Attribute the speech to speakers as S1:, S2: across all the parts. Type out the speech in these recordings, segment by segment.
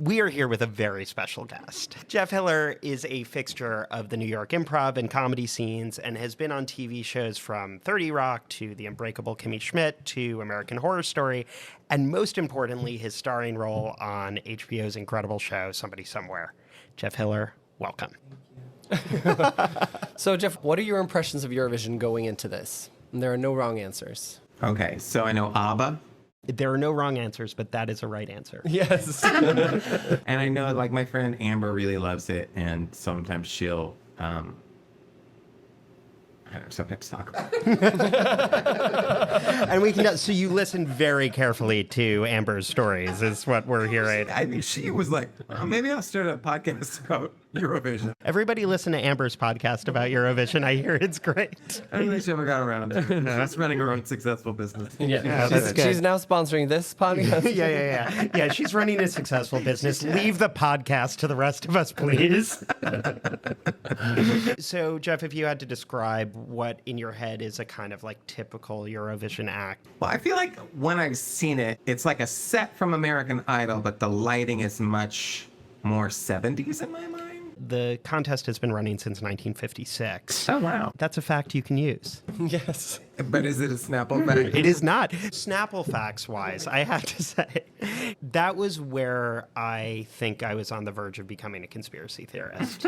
S1: We are here with a very special guest. Jeff Hiller is a fixture of the New York improv and comedy scenes and has been on TV shows from 30 Rock to The Unbreakable Kimmy Schmidt to American Horror Story, and most importantly, his starring role on HBO's incredible show, Somebody Somewhere. Jeff Hiller, welcome.
S2: So, Jeff, what are your impressions of Eurovision going into this? And there are no wrong answers.
S3: Okay, so I know ABBA.
S1: There are no wrong answers, but that is a right answer.
S2: Yes.
S3: And I know, like, my friend Amber really loves it, and sometimes she'll, I don't know, sometimes talk about it.
S1: And we can, so you listen very carefully to Amber's stories, is what we're hearing.
S3: I mean, she was like, oh, maybe I'll start a podcast about Eurovision.
S1: Everybody listen to Amber's podcast about Eurovision. I hear it's great.
S3: I don't think she ever got around to it. No, that's running her own successful business.
S1: Yeah, that's good.
S2: She's now sponsoring this podcast.
S1: Yeah, she's running a successful business. Leave the podcast to the rest of us, please. So, Jeff, if you had to describe what in your head is a kind of like typical Eurovision act.
S3: Well, I feel like when I've seen it, it's like a set from American Idol, but the lighting is much more 70s in my mind.
S1: The contest has been running since 1956.
S3: Oh, wow.
S1: That's a fact you can use.
S2: Yes.
S3: But is it a Snapple fact?
S1: It is not. Snapple facts-wise, I have to say, that was where I think I was on the verge of becoming a conspiracy theorist.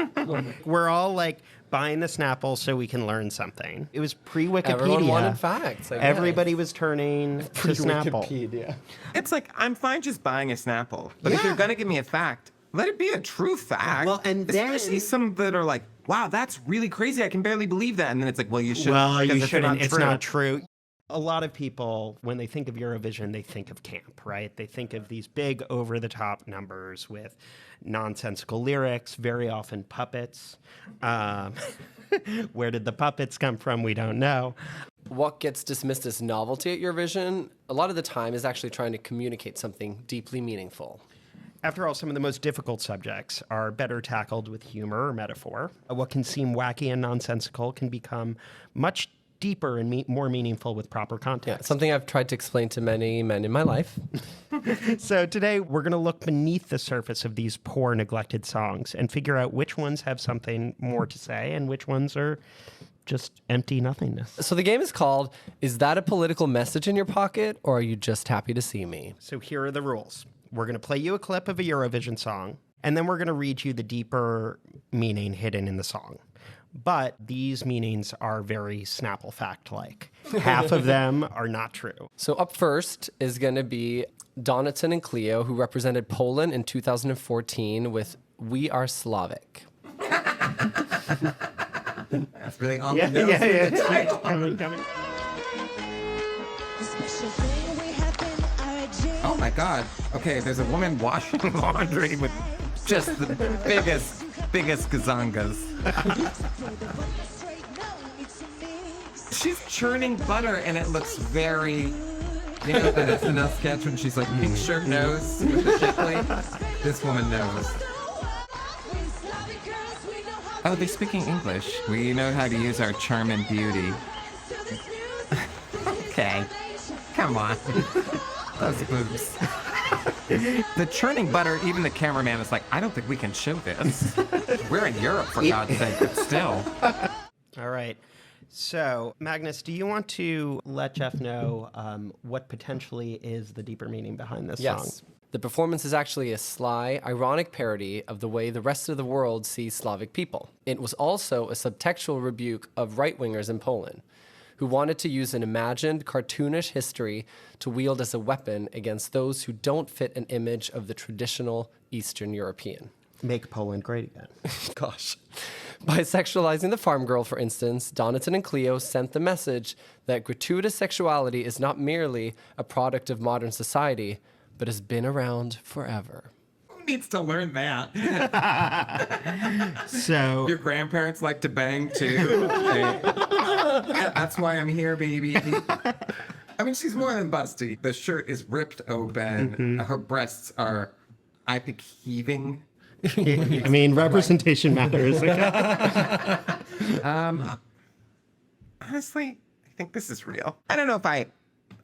S1: We're all like buying the Snapple so we can learn something. It was pre-Wikipedia.
S2: Everyone wanted facts.
S1: Everybody was turning to Snapple.
S2: Wikipedia.
S3: It's like, I'm fine just buying a Snapple. But if you're going to give me a fact, let it be a true fact.
S1: Well, and then-
S3: especially some that are like, wow, that's really crazy. I can barely believe that. And then it's like, well, you shouldn't.
S1: Well, you
S3: because
S1: shouldn't. It's not
S3: true.
S1: true. A lot of people, when they think of Eurovision, they think of camp, right? They think of these big, over-the-top numbers with nonsensical lyrics, very often puppets. Where did the puppets come from? We don't know.
S2: What gets dismissed as novelty at Eurovision, a lot of the time, is actually trying to communicate something deeply meaningful.
S1: After all, some of the most difficult subjects are better tackled with humor or metaphor. What can seem wacky and nonsensical can become much deeper and more meaningful with proper context.
S2: Something I've tried to explain to many men in my life.
S1: So today we're going to look beneath the surface of these poor, neglected songs and figure out which ones have something more to say and which ones are just empty nothingness.
S2: So the game is called, Is That a Political Message in Your Pocket, or Are You Just Happy to See Me?
S1: So here are the rules. We're going to play you a clip of a Eurovision song, and then we're going to read you the deeper meaning hidden in the song. But these meanings are very Snapple fact-like. Half of them are not true.
S2: So up first is going to be Donatan and Cleo, who represented Poland in 2014 with We Are Slavic.
S3: That's really all.
S1: Yeah. Coming.
S3: Oh my God. Okay, there's a woman washing laundry with just the biggest gazangas. She's churning butter and it looks very, you know, that SNL sketch when she's like, pink shirt nose with the shit plate? This woman knows. Oh, they're speaking English. We know how to use our charm and beauty. Okay. Come on. Those boobs. The churning butter, even the cameraman is like, I don't think we can show this. We're in Europe, for God's sake, but still.
S1: All right. So, Magnus, do you want to let Jeff know what potentially is the deeper meaning behind this song?
S2: The performance is actually a sly, ironic parody of the way the rest of the world sees Slavic people. It was also a subtextual rebuke of right-wingers in Poland, who wanted to use an imagined, cartoonish history to wield as a weapon against those who don't fit an image of the traditional Eastern European.
S1: Make Poland great again.
S2: Gosh. By sexualizing the farm girl, for instance, Donatan and Cleo sent the message that gratuitous sexuality is not merely a product of modern society, but has been around forever.
S3: Who needs to learn that?
S1: So
S3: Your grandparents like to bang too. That's why I'm here, baby. I mean, she's more than busty. The shirt is ripped open.
S1: Mm-hmm.
S3: Her breasts are, I think, heaving.
S1: I mean, representation matters.
S3: Honestly, I think this is real. I don't know if I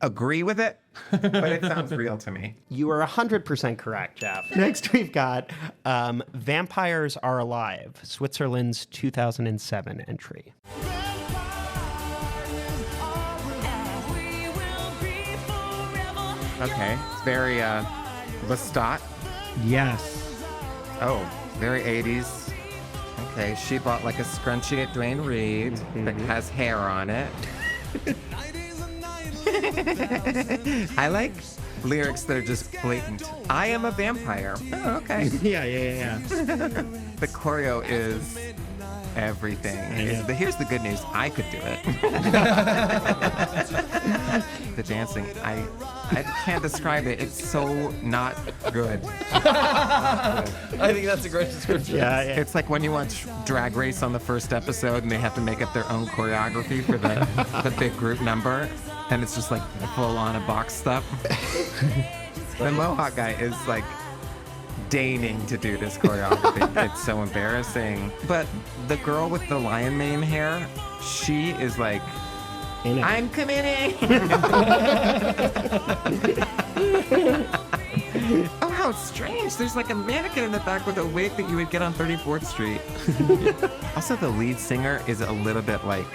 S3: agree with it, but it sounds real to me.
S1: You are 100% correct, Jeff. Next, we've got Vampires Are Alive, Switzerland's 2007 entry.
S3: Okay, it's very Lestat.
S1: Yes.
S3: Oh, very 80s. Okay, she bought like a scrunchie at Dwayne Reed that has hair on it. I like lyrics that are just blatant. I am a vampire. Oh, okay.
S1: Yeah.
S3: The choreo is everything. Here's the good news. I could do it. The dancing, I can't describe it. It's so not good.
S2: I think that's a great description.
S1: Yeah.
S3: It's like when you watch Drag Race on the first episode and they have to make up their own choreography for the big group number, and it's just like full on a box step. The Mohawk guy is like deigning to do this choreography. It's so embarrassing. But the girl with the lion mane hair, she is like, I'm committing. Oh, how strange. There's like a mannequin in the back with a wig that you would get on 34th Street. Also, the lead singer is a little bit like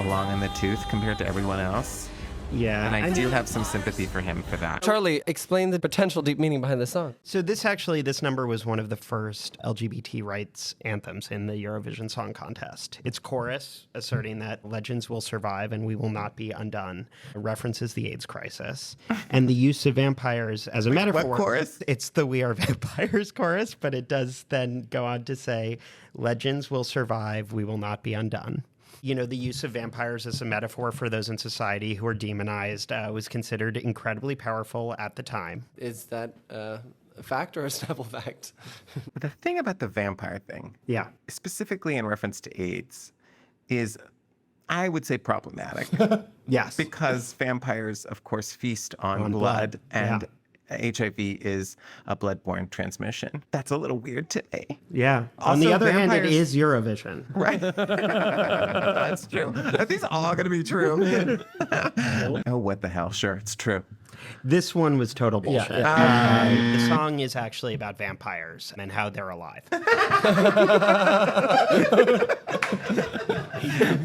S3: long in the tooth compared to everyone else.
S1: Yeah.
S3: And I do have some sympathy for him for that.
S2: Charlie, explain the potential deep meaning behind this song.
S1: So this number was one of the first LGBT rights anthems in the Eurovision Song Contest. Its chorus, asserting that legends will survive and we will not be undone, references the AIDS crisis. And the use of vampires as a metaphor.
S3: What chorus?
S1: It's the We Are Vampires chorus, but it does then go on to say, legends will survive, we will not be undone. You know, the use of vampires as a metaphor for those in society who are demonized was considered incredibly powerful at the time.
S2: Is that a fact or a Snapple fact?
S3: The thing about the vampire thing,
S1: Yeah.
S3: specifically in reference to AIDS, is, I would say, problematic.
S1: Yes.
S3: Because vampires, of course, feast on blood, and HIV is a bloodborne transmission. That's a little weird to me.
S1: Yeah. On
S3: Also,
S1: the other hand, it
S3: vampires-
S1: is Eurovision.
S3: Right. That's true. Are these all going to be true? Oh, what the hell? Sure, it's true.
S1: This one was total bullshit. The song is actually about vampires and how they're alive.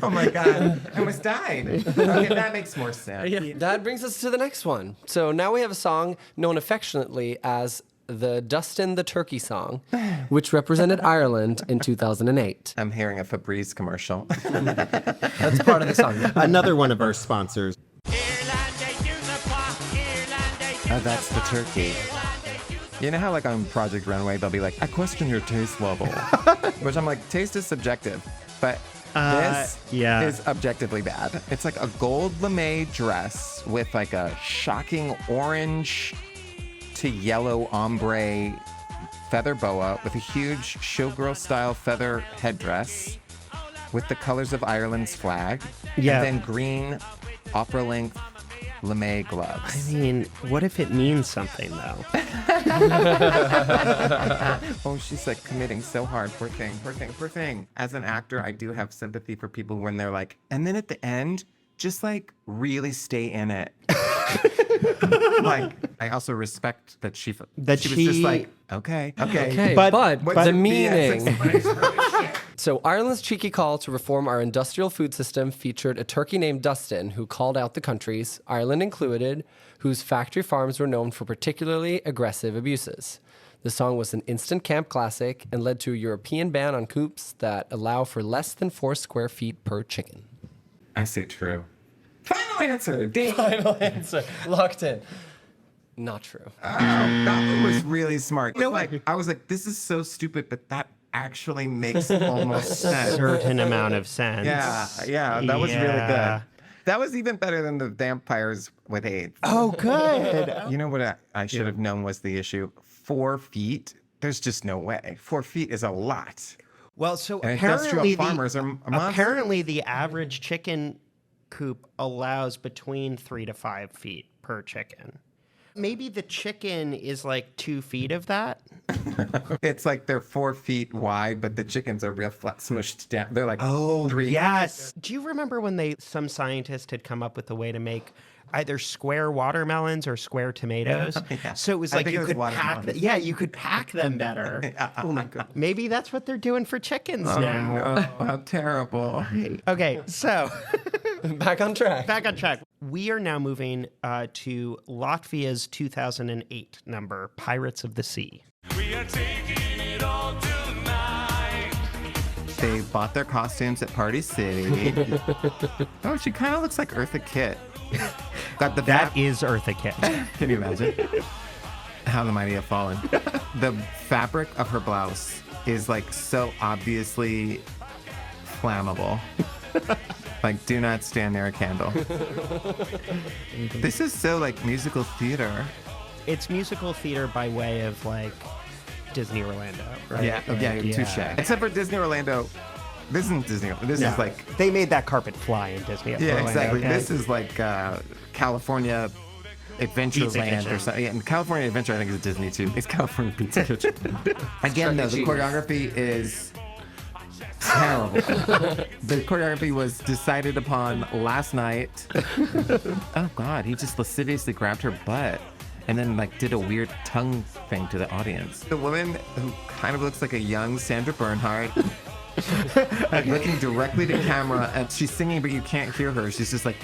S3: Oh my God. I almost died. Okay, that makes more sense.
S2: That brings us to the next one. So now we have a song known affectionately as the Dustin the Turkey song, which represented Ireland in 2008.
S3: I'm hearing a Febreze commercial.
S2: That's part of the song.
S4: Another one of our sponsors.
S3: Oh, that's the turkey. You know how, like, on Project Runway, they'll be like, I question your taste level. Which I'm like, taste is subjective. But this is objectively bad. It's like a gold lame dress with, like, a shocking orange to yellow ombre feather boa with a huge showgirl-style feather headdress with the colors of Ireland's flag.
S1: Yeah.
S3: And then green opera-length lame gloves.
S1: I mean, what if it means something, though?
S3: Oh, she's like committing so hard. Poor thing. As an actor, I do have sympathy for people when they're like, and then at the end, just like really stay in it. Like, I also respect that she was just like, okay.
S1: But
S2: the meaning. So Ireland's cheeky call to reform our industrial food system featured a turkey named Dustin who called out the countries, Ireland included, whose factory farms were known for particularly aggressive abuses. The song was an instant camp classic and led to a European ban on coops that allow for less than 4 square feet per chicken.
S3: I say true. Final answer. Ding.
S2: Final answer. Locked in. Not true.
S3: Oh, that was really smart. You know what? I was like, this is so stupid, but that actually makes almost sense.
S1: Certain amount of sense.
S3: Yeah, that was really good. That was even better than the vampires with AIDS.
S1: Oh, good.
S3: You know what I should have known was the issue? 4 feet? There's just no way. 4 feet is a lot.
S1: Well, so
S3: And
S1: apparently
S3: industrial farmers are monsters.
S1: apparently the average chicken coop allows between 3 to 5 feet per chicken. Maybe the chicken is like 2 feet of that.
S3: It's like they're 4 feet wide, but the chickens are real flat, smushed down. They're like, 3.
S1: Yes. Do you remember when some scientist had come up with a way to make either square watermelons or square tomatoes.
S3: Yeah.
S1: So it was
S3: I
S1: like
S3: think
S1: you
S3: it was
S1: could
S3: watermelons.
S1: you could pack them better. Oh my god. Maybe that's what they're doing for chickens now.
S3: Oh, how terrible.
S1: Okay, so
S2: Back on track.
S1: back on track. We are now moving to Latvia's 2008 number, Pirates of the Sea.
S5: We are taking it all tonight.
S3: They bought their costumes at Party City. Oh, she kind of looks like Eartha Kitt. Got the
S1: That is Eartha Kitt.
S3: Can you imagine? How the mighty have fallen. The fabric of her blouse is like so obviously flammable. Like, do not stand near a candle. This is so like musical theater.
S1: It's musical theater by way of like Disney Orlando, right?
S3: Yeah, touche. Except for Disney Orlando. This isn't Disney. This is like
S1: they made that carpet fly in Disney. Orlando,
S3: exactly.
S1: okay?
S3: This is like California Adventureland or something. Yeah, and California Adventure, I think, is Disney too. It's California Pizza Kitchen. Again, though, the choreography is terrible. The choreography was decided upon last night. Oh God, he just lasciviously grabbed her butt and then like did a weird tongue thing to the audience. The woman who kind of looks like a young Sandra Bernhard. Looking directly to camera, and she's singing, but you can't hear her. She's just like,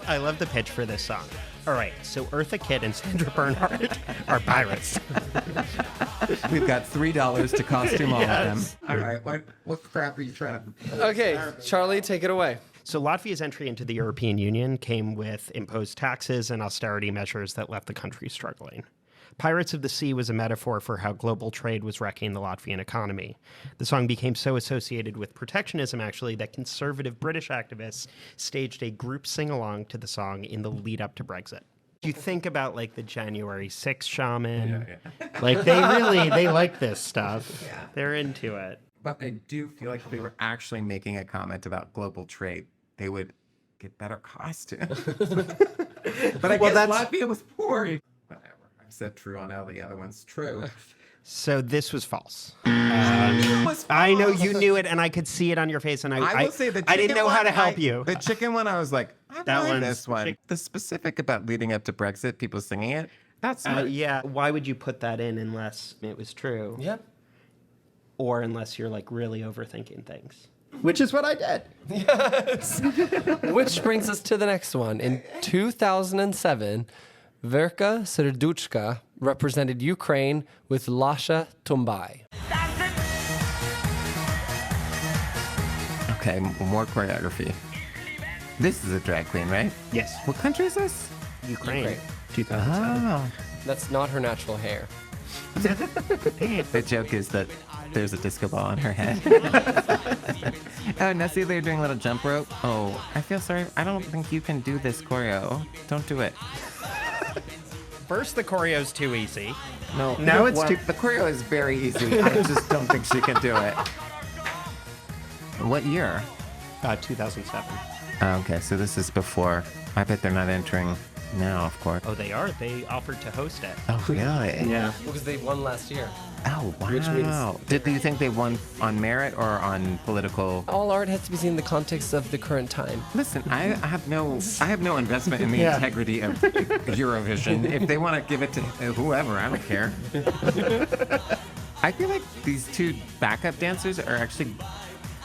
S1: I love the pitch for this song. All right, so Eartha Kitt and Sandra Bernhard are pirates.
S3: we've got $3 to costume all of them.
S1: Yes.
S3: All right, what crap are you trying to?
S2: Okay, Charlie, take it away.
S1: So Latvia's entry into the European Union came with imposed taxes and austerity measures that left the country struggling. Pirates of the Sea was a metaphor for how global trade was wrecking the Latvian economy. The song became so associated with protectionism, actually, that conservative British activists staged a group sing-along to the song in the lead up to Brexit. You think about like the January 6th shaman, like they like this stuff.
S3: Yeah.
S1: They're into it.
S3: But I do feel like if they were actually making a comment about global trade, they would get better costumes. But I guess Latvia was poor. Whatever. I said true on all the other ones. True.
S1: So this was false. I know you knew it, and I could see it on your face, and
S3: I will say the
S1: I didn't
S3: chicken
S1: know how
S3: one,
S1: to help you.
S3: The chicken one, I was like, I
S1: That
S3: like
S1: one's
S3: this one. The specific about leading up to Brexit, people singing it, that's
S1: Yeah. Why would you put that in unless it was true?
S2: Yep.
S1: Or unless you're like really overthinking things. Which is what I did.
S2: Yes. Which brings us to the next one. In 2007, Verka Serduchka represented Ukraine with Lasha Tumbai.
S3: Okay, more choreography. This is a drag queen, right?
S1: Yes.
S3: What country is this?
S1: Ukraine.
S2: 2007.
S3: Oh.
S2: That's not her natural hair.
S3: The joke is that there's a disco ball on her head. Oh, now see they're doing a little jump rope. Oh, I feel sorry. I don't think you can do this choreo. Don't do it.
S1: First, the choreo's too easy.
S3: No.
S1: Now it's too...
S3: The choreo is very easy. I just don't think she can do it. What year?
S1: 2007.
S3: Oh, okay, so this is before. I bet they're not entering now, of course.
S1: Oh, they are. They offered to host it.
S3: Oh, really?
S1: Yeah.
S2: Because they won last year.
S3: Oh, wow.
S2: Which means-
S3: Do you think they won on merit or on political?
S2: All art has to be seen in the context of the current time.
S3: Listen, I have no investment in the integrity of Eurovision. If they want to give it to whoever, I don't care. I feel like these two backup dancers are actually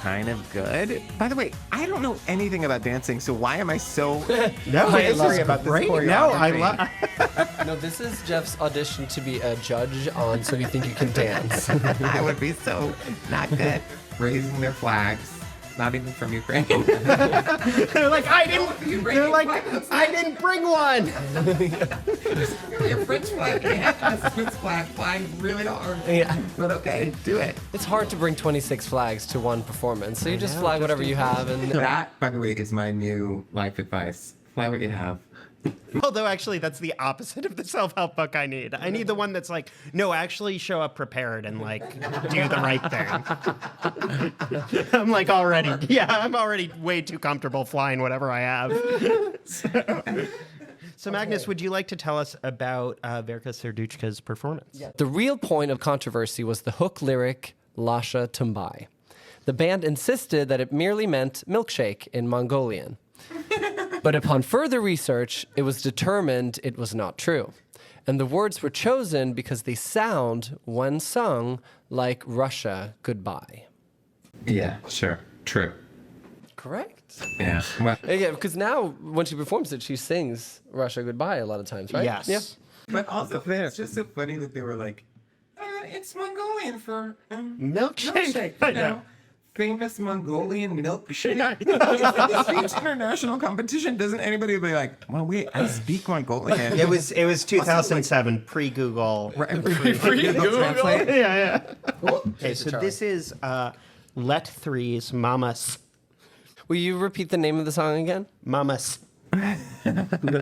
S3: kind of good. By the way, I don't know anything about dancing, so why am I so angry about this choreography?
S1: No, I love...
S2: No, this is Jeff's audition to be a judge on So You Think You Can Dance.
S3: I would be so not good. Raising their flags. Not even from Ukraine.
S1: They're like, I didn't bring one.
S3: Your French flag, yeah. Swiss flag flying really hard.
S2: Yeah.
S3: But okay, do it.
S2: It's hard to bring 26 flags to one performance, so you just fly whatever you have. And
S3: That, by the way, is my new life advice. Fly what you have.
S1: Although, actually, that's the opposite of the self-help book I need. I need the one that's like, no, actually show up prepared and, like, do the right thing. I'm already way too comfortable flying whatever I have. So Magnus, would you like to tell us about Verka Serduchka's performance?
S2: the real point of controversy was the hook lyric, Lasha Tumbai. The band insisted that it merely meant milkshake in Mongolian. But upon further research, it was determined it was not true. And the words were chosen because they sound, when sung, like Russia Goodbye.
S3: Yeah, sure. True.
S2: Correct?
S3: Yeah. Well,
S2: Yeah, because now when she performs it, she sings Russia Goodbye a lot of times, right?
S1: Yes.
S2: Yeah.
S3: but also, it's just so funny that they were like, it's Mongolian for
S1: Milkshake.
S3: you know. Famous Mongolian milkshake. It's this international competition. Doesn't anybody be like, well, wait, I speak Mongolian?
S1: It was 2007, pre-Google.
S3: Pre-Google Translate.
S1: Yeah. Okay, so
S2: Charlie.
S1: this is Let Three's Mamas.
S2: Will you repeat the name of the song again?
S1: Mamas.
S5: Mama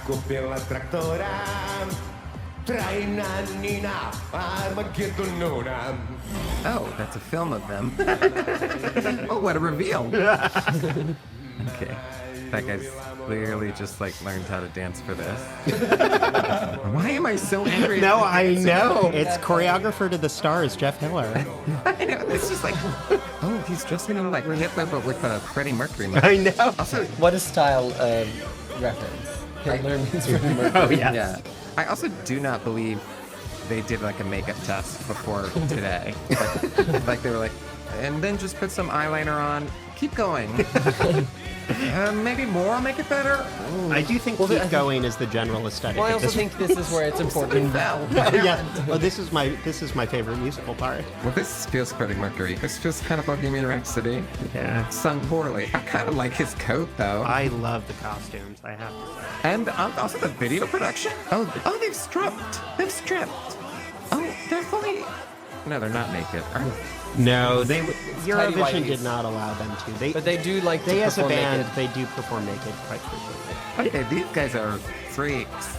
S5: kupila traktora, trajna Nina, Armageddonona.
S3: Oh, that's a film of them. Oh, what a reveal. Okay. That guy's clearly just like learned how to dance for this. Why am I so angry?
S1: No, I know. It's choreographer to the stars, Jeff Hiller.
S3: I know. It's just like, oh, he's dressing him like Hitler, but with a Freddie Mercury mask.
S1: I know.
S3: Also,
S2: What is style reference? Hitler means Freddie Mercury.
S1: Oh, yes.
S3: yeah. I also do not believe they did like a makeup test before today. Like they were like, and then just put some eyeliner on. Keep going. Maybe more will make it better.
S1: I do think Keep Going is the general aesthetic.
S2: Well, I
S1: of
S2: also
S1: this.
S2: think this is where it's important.
S1: Yeah. Well, this is my favorite musical part.
S3: Well, this feels Freddie Mercury. This feels kind of Bohemian Rhapsody.
S1: Yeah.
S3: Sung poorly. I kind of like his coat, though.
S1: I love the costumes, I have to say.
S3: And also the video production. Oh, they've stripped. They've stripped. Oh, they're fully... No, they're not naked.
S1: No, Eurovision
S2: whities.
S1: did not allow them to.
S2: But they do like to
S1: They as a
S2: perform
S1: band,
S2: naked.
S1: they do perform naked quite frequently.
S3: Okay, these guys are freaks.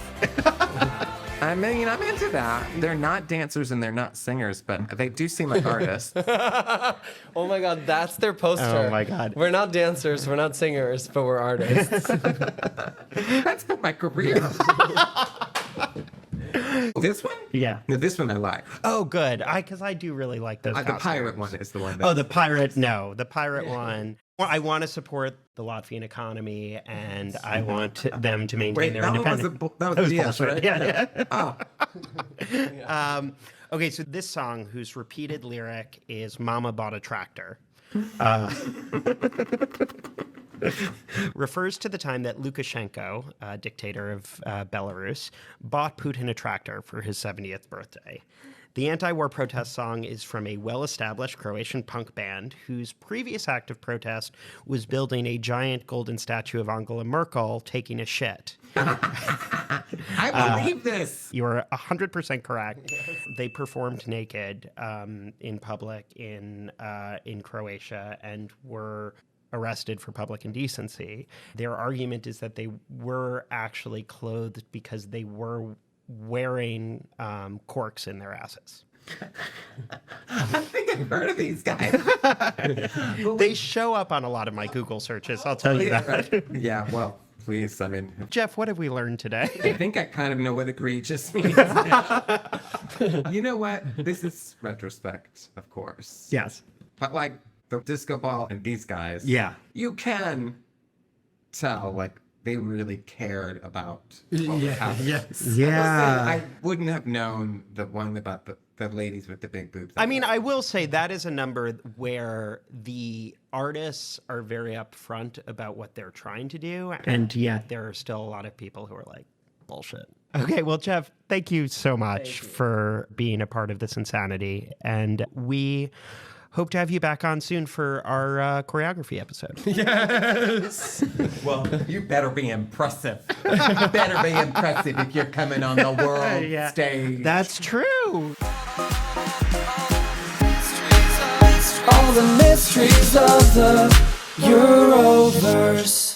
S3: I mean, I'm into that. They're not dancers and they're not singers, but they do seem like artists.
S2: Oh my God, that's their poster.
S1: Oh my God.
S2: We're not dancers, we're not singers, but we're artists.
S3: That's for my career. This one?
S1: Yeah.
S3: No, this one I like.
S1: Oh, good. Because I do really like those
S3: The
S1: costumes.
S3: pirate one is the one. That,
S1: Oh, the pirate. No, the pirate one. Well, I want to support the Latvian economy, and I want them to maintain
S3: Wait,
S1: their
S3: that one was
S1: independence.
S3: that was DS,
S1: bullshit.
S3: right?
S1: Yeah.
S3: Oh,
S1: Okay, so this song, whose repeated lyric is "Mama bought a tractor," refers to the time that Lukashenko, dictator of Belarus, bought Putin a tractor for his 70th birthday. The anti-war protest song is from a well-established Croatian punk band whose previous act of protest was building a giant golden statue of Angela Merkel taking a shit.
S3: I believe this.
S1: You are 100% correct. They performed naked in public in Croatia and were arrested for public indecency. Their argument is that they were actually clothed because they were wearing corks in their asses.
S3: I think I've heard of these guys.
S1: They show up on a lot of my Google searches, I'll tell you that.
S3: Yeah, well, please. I mean,
S1: Jeff, what have we learned today?
S3: I think I kind of know what egregious means. You know what? This is retrospect, of course.
S1: Yes.
S3: But like the disco ball and these guys,
S1: Yeah.
S3: you can tell like they really cared about what was happening.
S1: Yeah.
S3: I wouldn't have known the one about the ladies with the big boobs.
S1: I mean, I will say that is a number where the artists are very upfront about what they're trying to do. And yet there are still a lot of people who are like, bullshit. Okay, well, Jeff, thank you so much for being a part of this insanity. And we hope to have you back on soon for our choreography episode.
S3: Yes. Well, you better be impressive. You better be impressive if you're coming on the world stage.
S1: That's true.
S6: All the mysteries of the Euroverse.